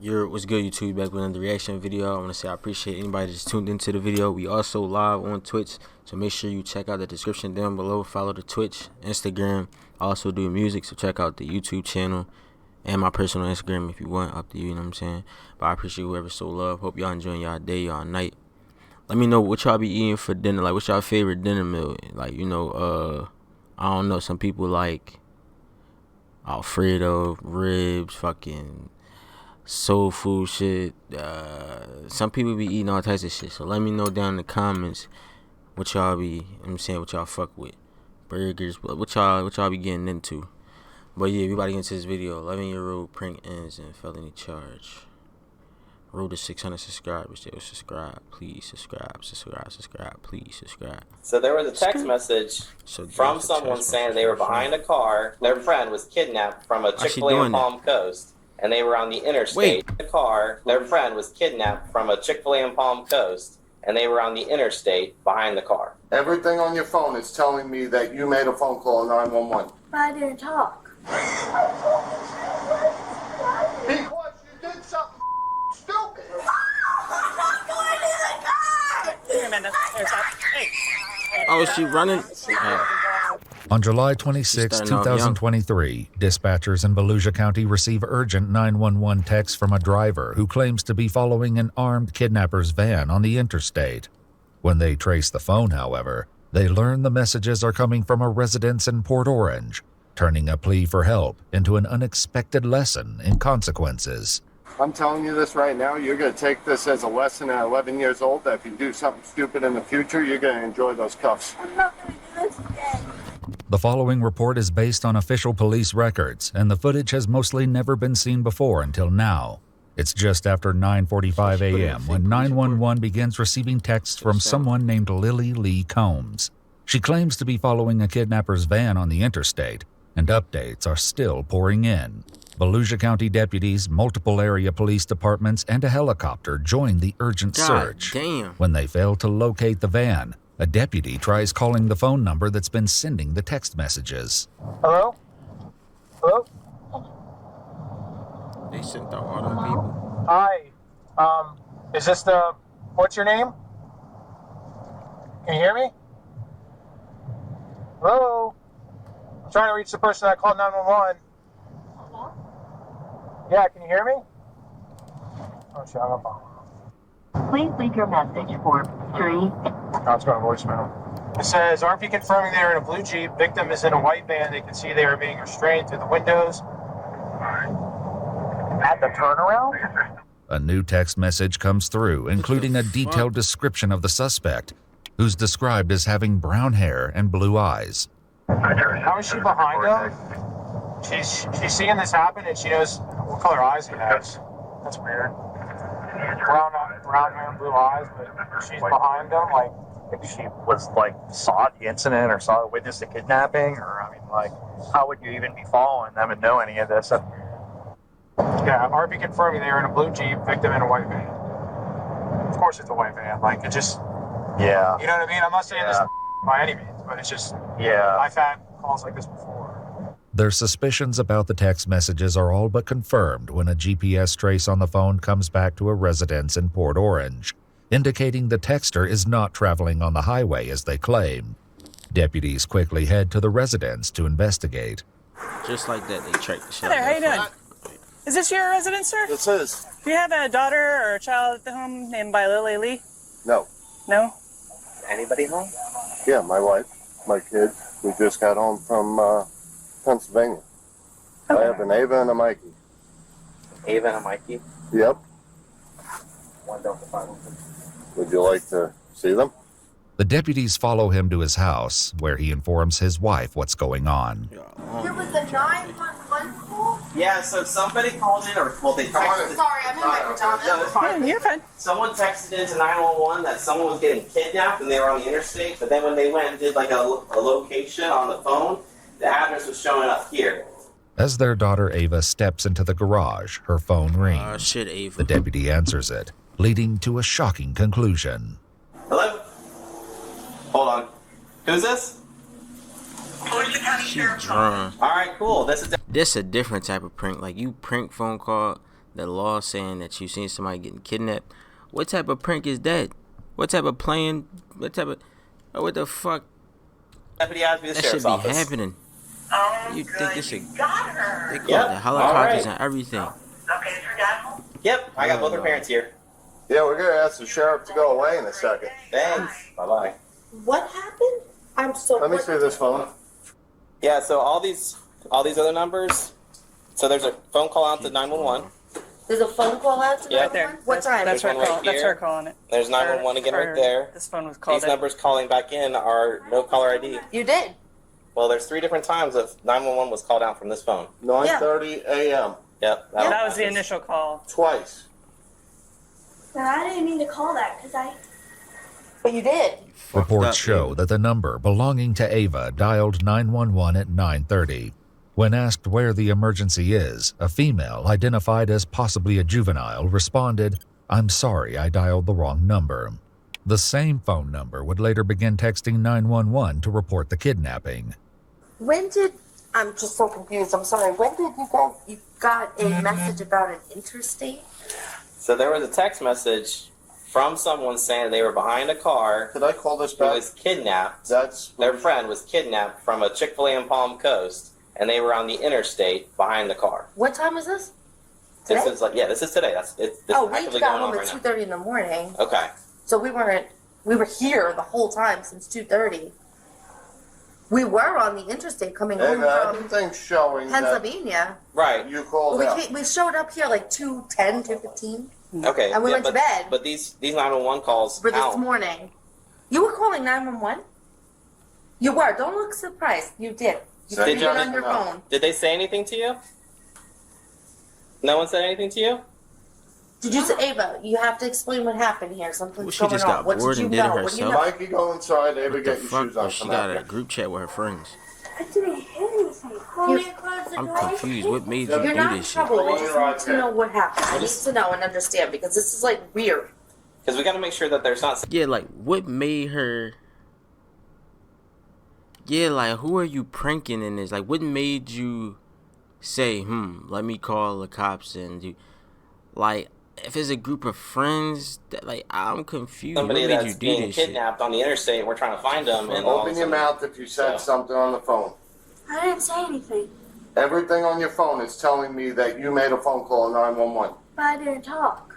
What's good, YouTube? Back with another reaction video. I want to say I appreciate anybody that just tuned into the video. We also live on Twitch, so make sure you check out the description down below. Follow the Twitch, Instagram. I also do music, so check out the YouTube channel and my personal Instagram if you want. Up to you, you know what I'm saying? But I appreciate whoever so love. Hope y'all enjoying y'all day, y'all night. Let me know what y'all be eating for dinner. Like, what's y'all favorite dinner meal? Like, you know, I don't know. Some people like Alfredo, ribs, fucking soul food shit. Some people be eating all types of shit, so let me know down in the comments what y'all be, you know what I'm saying, what y'all fuck with. Burgers, what y'all be getting into. But yeah, we about to get into this video. 11-year-old prank ends in felony charge. Road to 600 subscribers. Yo, subscribe, please. Subscribe, please. Subscribe. So there was a text message from someone saying they were behind a car. Their friend was kidnapped from a Chick-fil-A on Palm Coast, and they were on the interstate. Their friend was kidnapped from a Chick-fil-A on Palm Coast, and they were on the interstate behind the car. Everything on your phone is telling me that you made a phone call to 911. But I didn't talk. Because you did something stupid. I'm not going to the car! Here, Amanda. There's that. Hey. Oh, is she running? On July 26, 2023, dispatchers in Volusia County receive urgent 911 text from a driver who claims to be following an armed kidnapper's van on the interstate. When they trace the phone, however, they learn the messages are coming from a residence in Port Orange, turning a plea for help into an unexpected lesson in consequences. I'm telling you this right now, you're going to take this as a lesson at 11 years old, that if you do something stupid in the future, you're going to enjoy those cuffs. I'm not going to do this again. The following report is based on official police records, and the footage has mostly never been seen before until now. It's just after 9:45 a.m. when 911 begins receiving texts from someone named Lily Lee Combs. She claims to be following a kidnapper's van on the interstate, and updates are still pouring in. Volusia County deputies, multiple area police departments, and a helicopter join the urgent search. When they fail to locate the van, a deputy tries calling the phone number that's been sending the text messages. Hello? Hello? They sent out all them people. Hi. Is this the... What's your name? Can you hear me? Hello? I'm trying to reach the person that called 911. Hello? Yeah, can you hear me? Oh, shut up. Please leave your message for 3. Oh, it's going to voicemail. It says, RP confirming they are in a blue Jeep. Victim is in a white van. They can see they are being restrained through the windows. At the turnaround? A new text message comes through, including a detailed description of the suspect, who's described as having brown hair and blue eyes. How is she behind him? She's seeing this happen and she knows what color eyes he has. That's weird. Brown hair and blue eyes, but she's behind him, like, if she was like saw the incident or saw witnessed the kidnapping, or I mean, like, how would you even be following them and know any of this? Yeah, RP confirming they are in a blue Jeep, victim in a white van. Of course it's a white van, like, it just... Yeah. You know what I mean? I'm not saying this by any means, but it's just... Yeah. I've had calls like this before. Their suspicions about the text messages are all but confirmed when a GPS trace on the phone comes back to a residence in Port Orange, indicating the texter is not traveling on the highway as they claim. Deputies quickly head to the residence to investigate. Just like that, they tracked the shit. Hi there, how you doing? Is this your residence, sir? This is. Do you have a daughter or a child at the home named by Lily Lee? No. No? Anybody home? Yeah, my wife, my kids. We just got home from Pennsylvania. Okay. I have an Ava and a Mikey. Ava and a Mikey? Yep. One Delta 5. Would you like to see them? The deputies follow him to his house, where he informs his wife what's going on. There was a 911 call? Yeah, so somebody called in, or, well, they texted... Sorry, I'm in my pajamas. No, it's fine. Yeah, you're fine. Someone texted into 911 that someone was getting kidnapped and they were on the interstate, but then when they went and did like a location on the phone, the address was showing up here. As their daughter Ava steps into the garage, her phone rings. Shit, Ava. The deputy answers it, leading to a shocking conclusion. Hello? Hold on. Who's this? She drunk. Alright, cool. This is This a different type of prank. Like, you prank phone call the law saying that you seen somebody getting kidnapped. What type of prank is that? What type of playing? What type of? Oh, what the fuck? Deputy asked me the That sheriff's should be office. happening. Oh, You think this should? They call Yep. the helicopters All and everything. Okay, is your dad home? Yep, I got both her parents here. Yeah, we're gonna ask the sheriff to go away in a second. Thanks. Bye-bye. What happened? I'm so. Let me see this phone. Yeah, so all these other numbers. So there's a phone call out to 911. There's a phone call out to Yeah. Right there. What time? That's her There's one call. right That's here. her calling it. There's 911 again right there. This phone was called. These numbers calling back in are no caller ID. You did. Well, there's 3 different times of 911 was called out from this phone. 9:30 a.m. Yep. That was the initial call. Twice. But I didn't mean to call that because I. But you did. Reports show that the number belonging to Ava dialed 911 at 9:30. When asked where the emergency is, a female identified as possibly a juvenile responded, "I'm sorry, I dialed the wrong number." The same phone number would later begin texting 911 to report the kidnapping. When did? I'm just so confused. I'm sorry. When did you got a message about an interstate? So there was a text message from someone saying they were behind a car. Could I call this Who back? was kidnapped. That's Their friend was kidnapped from a Chick-fil-A in Palm Coast, and they were on the interstate behind the car. What time is this? Today? This is this is today. This Oh, is we actively got going on home right at now. 2:30 in the morning. Okay. So we were here the whole time since 2:30. We were on the interstate coming home from everything's showing Pennsylvania. Right. that you called We out. we showed up here like 2:10, 2:15 Okay. And we went to but, bed. But these 911 calls for this out. morning. You were calling 911? You were. Don't look surprised. You did. You Did did you? it on your phone. Did they say anything to you? No one said anything to you? Did you say, Ava, you have to explain what happened here. Something's Well, she going just on. got What bored did you and did it know? What do you herself. know? Mikey, go inside. Ava, What the get your fuck? shoes Or on. she Come got out a here. group chat with her friends. I didn't hear anything. I'm confused. What made you You're do not in this shit? trouble. We just need to know what happened. I need to know and understand because this is like weird. Because we got to make sure that there's not. Yeah, like what made her? Yeah, like who are you pranking in this? Like what made you say, let me call the cops and do? Like if it's a group of friends, that like I'm confused. Somebody what made you that's do being this shit? kidnapped on the interstate, we're trying to find them. And all of a Open your sudden- mouth if you said something on the phone. I didn't say anything, Everything on your phone is telling me that you made a phone call 911. but I didn't talk.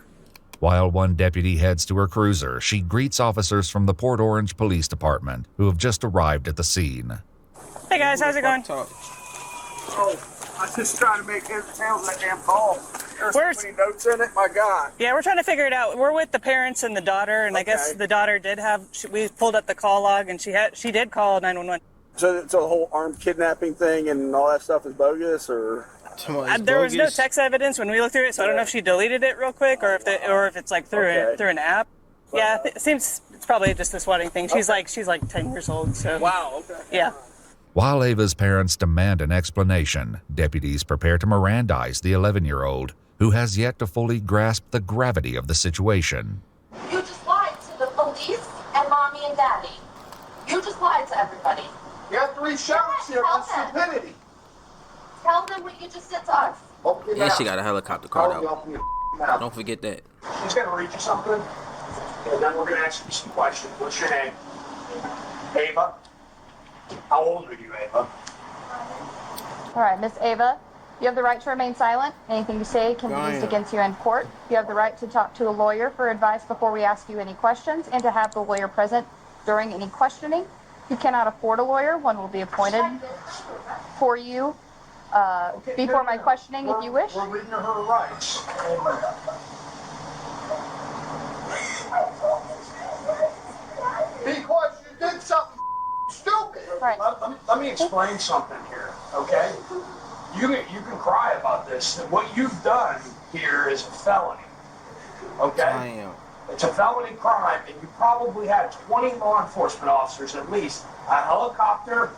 While one deputy heads to her cruiser, she greets officers from the Port Orange Police Department who have just arrived at the scene. Hey guys, how's it going? Oh, I was just trying to make heads or tails of that damn call. There's Where's- so many notes in it, my God. Yeah, we're trying to figure it out. We're with the parents and the daughter, and I guess Okay. the daughter did have. We pulled up the call log, and she did call 911. So the whole armed kidnapping thing and all that stuff is bogus, or? There was no text evidence when we looked through it, so I don't know if she deleted it real quick or if it's like through an app. Yeah, it seems it's probably just the swatting thing. She's like 10 years old, so. Wow, okay. Yeah. While Ava's parents demand an explanation, deputies prepare to Mirandize the 11-year-old, who has yet to fully grasp the gravity of the situation. You just lied to the police and mommy and daddy. You just lied to everybody. You have 3 sheriffs here on stupidity. Tell them what you just said to us. Open your Yeah, mouth. she got a helicopter card out. Open your mouth. Don't forget that. She's going to read you something, and then we're going to ask you some questions. What's your name? Ava? How old are you, Ava? All right, Miss Ava, you have the right to remain silent. Anything you say can be used against you in court. You have the right to talk to a lawyer for advice before we ask you any questions and to have the lawyer present during any questioning. If you cannot afford a lawyer, one will be appointed for you before my questioning if you wish. We're reading her rights. Because you did something stupid. Right. Let me explain something here, okay? You can cry about this. What you've done here is a felony, okay? It's a felony crime, and you probably had 20 law enforcement officers at least, a helicopter,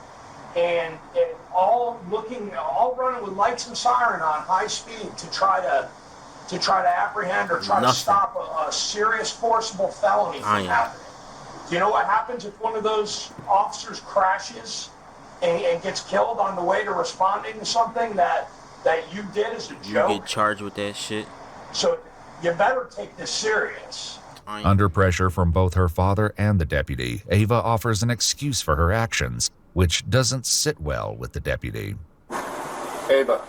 and all running with lights and siren on high speed to try to apprehend or try to stop a serious forcible felony from happening. Do you know what happens if one of those officers crashes and gets killed on the way to responding to something that you did as a joke? You get charged with that shit. So you better take this serious. Under pressure from both her father and the deputy, Ava offers an excuse for her actions, which doesn't sit well with the deputy. Ava,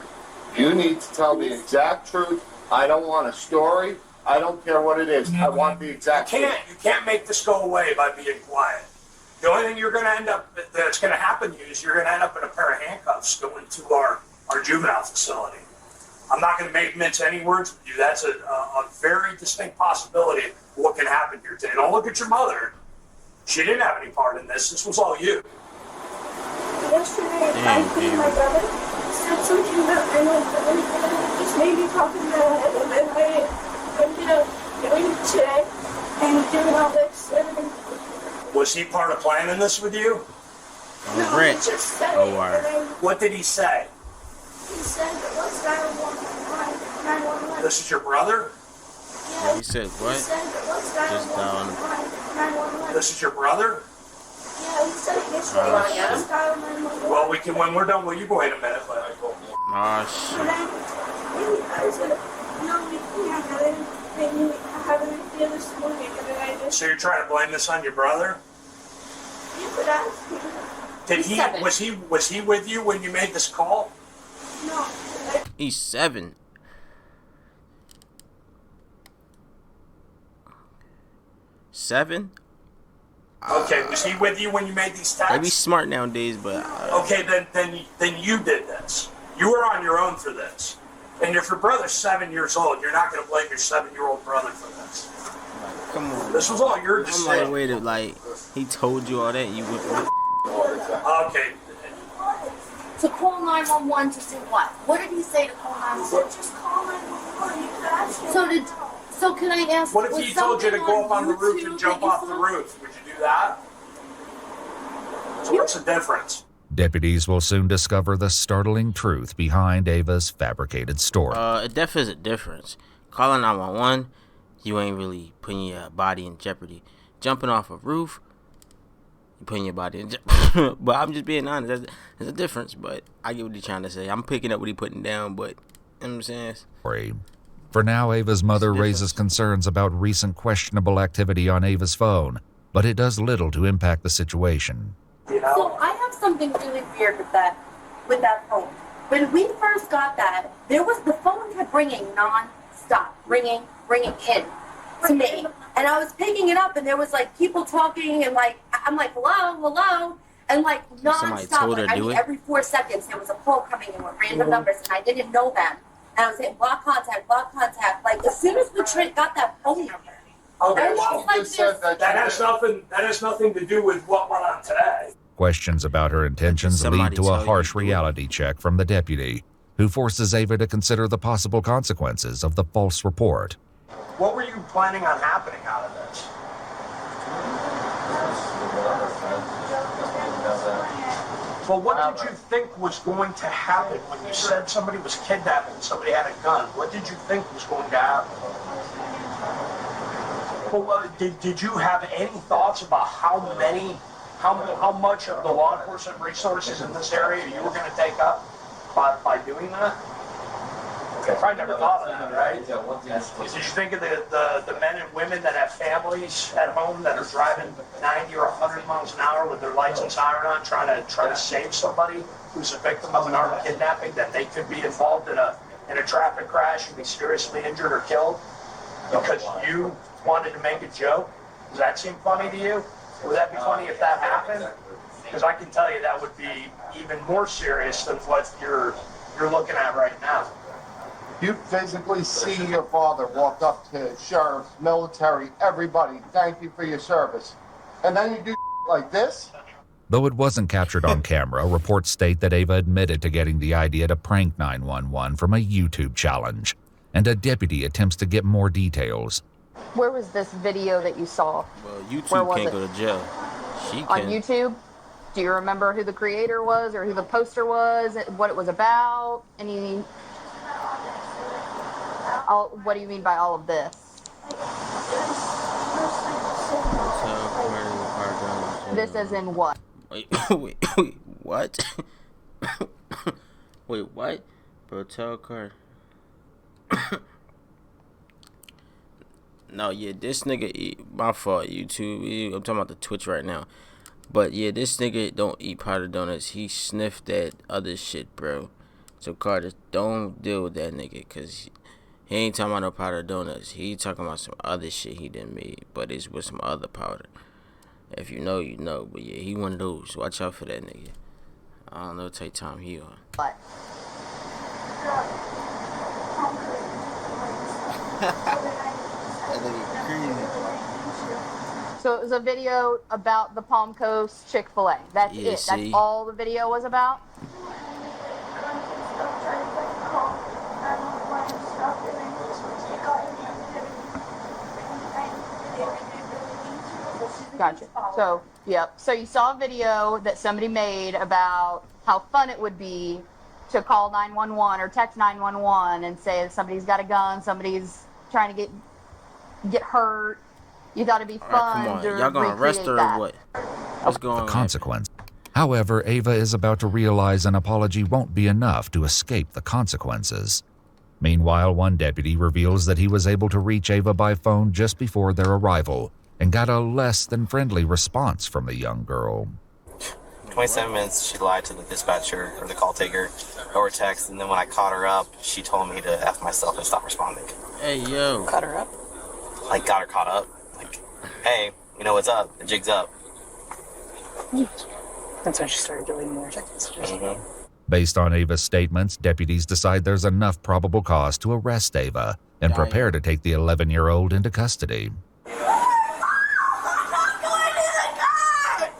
you need to tell the exact truth. I don't want a story. I don't care what it is. I want the exact truth. You can't make this go away by being quiet. The only thing that's going to happen to you is you're going to end up in a pair of handcuffs going to our juvenile facility. I'm not going to mince any words with you. That's a very distinct possibility of what can happen here today. Don't look at your mother. She didn't have any part in this. This was all you. Yesterday, I think my brother said something about my brother. Just made me talk about it, and I ended up doing it today and doing all this. Was he part of planning this with you? No, he just said it. What did he say? He said that what's 911? This is your brother? Yeah, he said what? He said that what's Just down. 911? This is your brother? Yeah, he said it yesterday. What's 911? Well, we can, when we're done, will you wait a minute? Oh, shit. I was gonna, no, we can't. I have an idea this morning, and then I just... So you're trying to blame this on your brother? You could ask him. Was he with you when you made this call? No. He's 7. Seven? Okay, was he with you when you made these texts? They be smart nowadays, but... Okay, then you did this. You were on your own for this. And if your brother's 7 years old, you're not going to blame your 7-year-old brother for this. Come on. This was all your decision. I'm like, wait, he told you all that, and you went with it. Okay. To call 911 to do what? What did he say to call 911? Just call 911. You could ask him. So can I ask? What if he told you to go up on the roof and jump off the roof? Would you do that? So what's the difference? Deputies will soon discover the startling truth behind Ava's fabricated story. It definitely is a difference. Calling 911, you ain't really putting your body in jeopardy. Jumping off a roof, you putting your body in jeopardy. But I'm just being honest. There's a difference, but I get what he's trying to say. I'm picking up what he's putting down, but you know what I'm saying? For now, Ava's mother raises concerns about recent questionable activity on Ava's phone, but it does little to impact the situation. So I have something really weird with that phone. When we first got that, the phone kept ringing non-stop, ringing in to me. And I was picking it up, and there was like people talking, and like I'm like hello, and like non-stop. Like, every 4 seconds there was a call coming in with random numbers, and I didn't know them. And I was saying block contact. Like as soon as we got that phone number. Okay, well, that has nothing to do with what went on today. Questions about her intentions lead to a harsh reality check from the deputy, who forces Ava to consider the possible consequences of the false report. What were you planning on happening out of this? Well, what did you think was going to happen when you said somebody was kidnapped and somebody had a gun? What did you think was going to happen? Well, did you have any thoughts about how much of the law enforcement resources in this area you were going to take up by doing that? I probably never thought of that, right? Did you think of the men and women that have families at home that are driving 90 or 100 miles an hour with their lights and siren on, trying to save somebody who's a victim of an armed kidnapping, that they could be involved in a traffic crash and be seriously injured or killed because you wanted to make a joke? Does that seem funny to you? Would that be funny if that happened? Because I can tell you that would be even more serious than what you're looking at right now. You physically see your father walk up to sheriffs, military, everybody, thank you for your service. And then you do like this? Though it wasn't captured on camera, reports state that Ava admitted to getting the idea to prank 911 from a YouTube challenge, and a deputy attempts to get more details. Where was this video that you saw? Well, YouTube can't go to jail. She can. On YouTube? Do you remember who the creator was or who the poster was, what it was about? What do you mean by all of this? This as in what? Wait, what? Wait, what? Bro, tell card. No, yeah, this nigga eat. My fault, YouTube. I'm talking about the Twitch right now. But yeah, this nigga don't eat powdered donuts. He sniffed that other shit, bro. So Carter, don't deal with that nigga, cause he ain't talking about no powdered donuts. He talking about some other shit he done made, but it's with some other powder. If you know, you know. But yeah, he one of those. Watch out for that nigga. I don't know what type of time he on. What? So it was a video about the Palm Coast Chick-fil-A. That's it. See? That's all the video was about? Gotcha. So, yep. So you saw a video that somebody made about how fun it would be to call 911 or text 911 and say somebody's got a gun, somebody's trying to get hurt. You thought it'd be fun. Come on, y'all gonna arrest her or what? What's going on? The consequence. However, Ava is about to realize an apology won't be enough to escape the consequences. Meanwhile, one deputy reveals that he was able to reach Ava by phone just before their arrival and got a less than friendly response from the young girl. 27 minutes, she lied to the dispatcher or the call taker over text, and then when I caught her up, she told me to F myself and stop responding. Hey, yo. Caught her up? Like, got her caught up. Like, hey, you know what's up? The jig's up. That's when she started deleting more text messages. Based on Ava's statements, deputies decide there's enough probable cause to arrest Ava and prepare to take the 11-year-old into custody.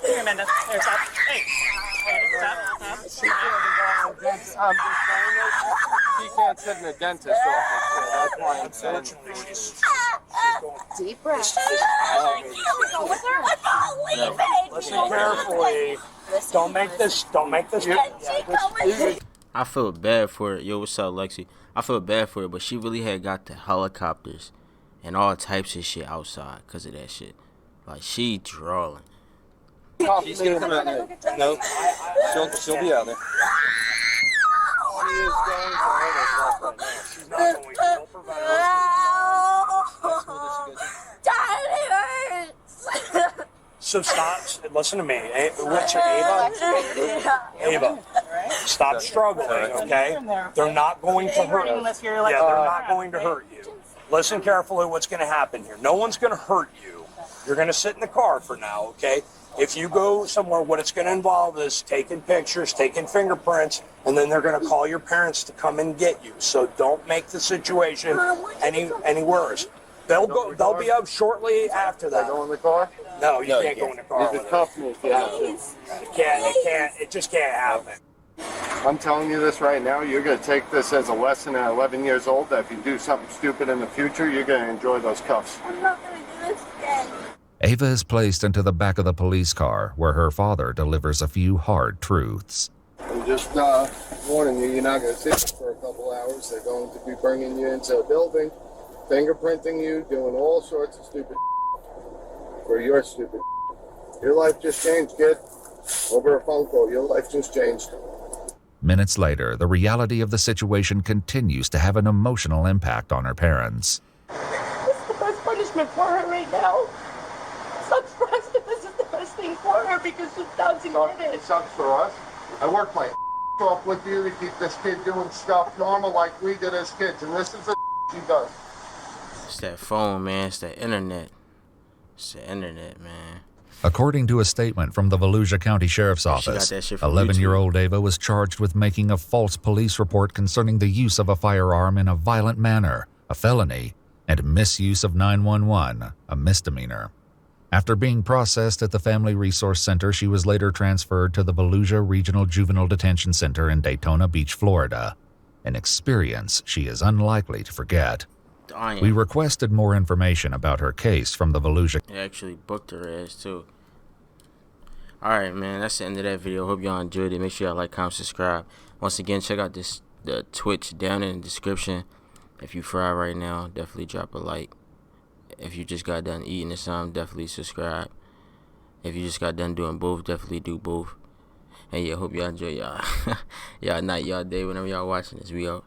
Here, Amanda. Here, stop. Hey. Stop. She can't sit in a dentist's office, so that's why I'm saying she's going deep breath. Listen carefully. Don't make this. I feel bad for it. Yo, what's up, Lexi? I feel bad for it, but she really had got the helicopters and all types of shit outside because of that shit. Like, she drawing. She's gonna come out there. No, she'll be out there. She is going to hurt herself right now. She's not going to help her by So stop. Listen to me. What's your Ava? Ava. Stop struggling, okay? They're not going to hurt you. Yeah, they're not going to hurt you. Listen carefully what's going to happen here. No one's going to hurt you. You're going to sit in the car for now, okay? If you go somewhere, what it's going to involve is taking pictures, taking fingerprints, and then they're going to call your parents to come and get you. So don't make the situation any worse. They'll be up shortly after that. Go in the car? No, you can't go in the car. You can cuff me if you have to. It just can't happen. I'm telling you this right now, you're going to take this as a lesson at 11 years old, that if you do something stupid in the future, you're going to enjoy those cuffs. I'm not going to do this again. Ava is placed into the back of the police car, where her father delivers a few hard truths. I'm just warning you, you're not going to sit for a couple hours. They're going to be bringing you into a building, fingerprinting you, doing all sorts of stupid for your stupid. Your life just changed, kid. Over a phone call, your life just changed. Minutes later, the reality of the situation continues to have an emotional impact on her parents. This is the best punishment for her right now. Sucks for us, but this is the best thing for her because she doesn't get it. It sucks for us. I work my off with you to keep this kid doing stuff normal like we did as kids, and this is the she does. It's that phone, man. It's that internet. It's the internet, man. According to a statement from the Volusia County Sheriff's Office, 11-year-old Ava was charged with making a false police report concerning the use of a firearm in a violent manner, a felony, and misuse of 911, a misdemeanor. After being processed at the Family Resource Center, she was later transferred to the Volusia Regional Juvenile Detention Center in Daytona Beach, Florida, an experience she is unlikely to forget. We requested more information about her case from the Volusia. They actually booked her ass, too. Alright, man, that's the end of that video. Hope y'all enjoyed it. Make sure y'all like, comment, subscribe. Once again, check out the Twitch down in the description. If you fry right now, definitely drop a like. If you just got done eating or something, definitely subscribe. If you just got done doing both, definitely do both. And yeah, hope y'all enjoy y'all night, y'all day, whenever y'all watching this. We out.